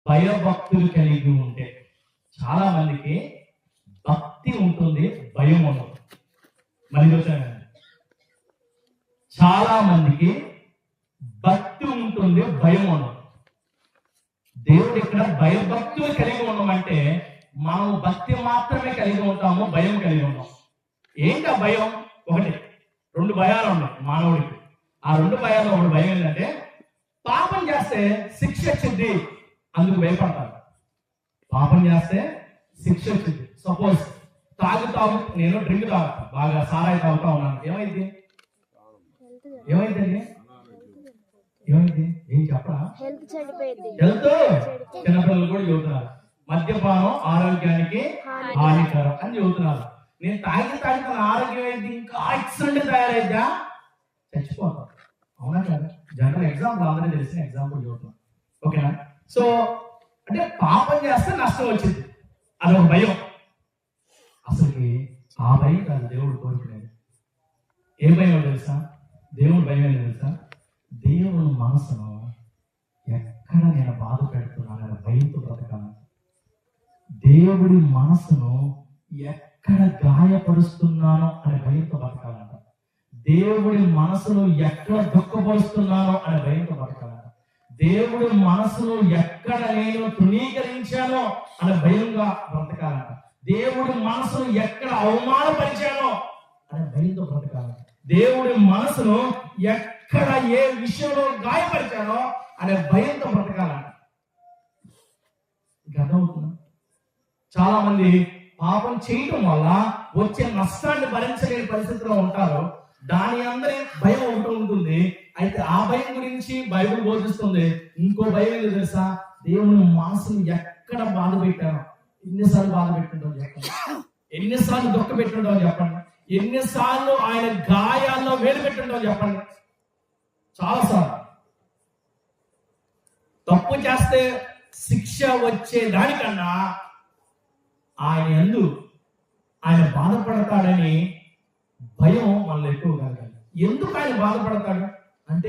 భయభక్తులు కలిగి ఉంటే, చాలా మందికి భక్తి ఉంటుంది, భయం ఉండదు. మళ్ళీ వచ్చాను, చాలా మందికి భక్తి ఉంటుంది, భయం ఉండదు. దేవుడు ఇక్కడ భయభక్తులు కలిగి ఉండమంటే మనం భక్తి మాత్రమే కలిగి ఉంటాము, భయం కలిగి ఉంటాం. ఏంటి ఆ భయం? ఒకటి, రెండు భయాలు ఉన్నాయి మానవుడికి. ఆ రెండు భయాల్లో ఒకటి భయం ఏంటంటే పాపం చేస్తే శిక్ష వచ్చింది, అందుకు భయపడతారు. పాపం చేస్తే శిక్ష వచ్చింది. సపోజ్ తాగుతాము, నేను డ్రింక్ తాగుతా, బాగా సారాయి తాగుతా ఉన్నాను, ఏమైంది? ఏమైందండి? ఏమైంది? ఏం చెప్పరా? హెల్త్ చిన్నపిల్లలు కూడా చెబుతున్నారు, మద్యపానం ఆరోగ్యానికి హానికరం అని చెబుతున్నారు. నేను తాగి తన ఆరోగ్యం ఏంటి? ఇంకా యాక్సిడెంట్ తయారైద్దా, చచ్చిపోతాం. అవునా కదా? జనరల్ ఎగ్జాంపుల్, అందరూ తెలిసిన ఎగ్జాంపుల్ చెబుతున్నాం. ఓకేనా? సో అంటే పాపం చేస్తే నష్టం వచ్చింది, అదొక భయం. అసలుకి ఆ భయం కాదు దేవుడు కోరుకునేది. ఏ భయం తెలుసా? దేవుడు భయం ఏంటి తెలుసా? దేవుడు మనసును ఎక్కడ నేను బాధ పెడుతున్నాను అనే భయంతో బ్రతకాలి. దేవుడి మనసును ఎక్కడ గాయపరుస్తున్నానో అనే భయంతో బతకాలంట. దేవుడి మనసును ఎక్కడ దుఃఖపరుస్తున్నానో అనే భయంతో బతకాలంట. దేవుడి మనసును ఎక్కడ నేను తృణీకరించానో అనే భయంగా బ్రతకాలంట. దేవుడి మనసును ఎక్కడ అవమానపరిచానో అనే భయంతో బ్రతకాలంట. దేవుడి మనసును ఎక్కడ ఏ విషయంలో గాయపరిచానో అనే భయంతో బ్రతకాలంట. అర్థమవుతుందా? చాలా మంది పాపం చేయటం వల్ల వచ్చే నష్టాన్ని భరించలేని పరిస్థితిలో ఉంటారు. దాని అందరి భయం ఒకటి ఉంటుంది. అయితే ఆ భయం గురించి బైబిల్ బోధిస్తుంది. ఇంకో భయం ఏదో తెలుసా? దేవుని మనసును ఎక్కడ బాధ పెట్టానో, ఎన్నిసార్లు బాధ పెట్టుంటాం చెప్పండి, ఎన్నిసార్లు దుఃఖ పెట్టుంటాం చెప్పండి, ఎన్నిసార్లు ఆయన గాయాల్లో వేలు పెట్టుంటాం చెప్పండి. చాలాసార్లు. తప్పు చేస్తే శిక్ష వచ్చే దానికన్నా ఆయన యందు ఆయన బాధపడతాడని భయం మనలో ఎక్కువ కలగాలి. ఎందుకు ఆయన బాధపడతాడు అంటే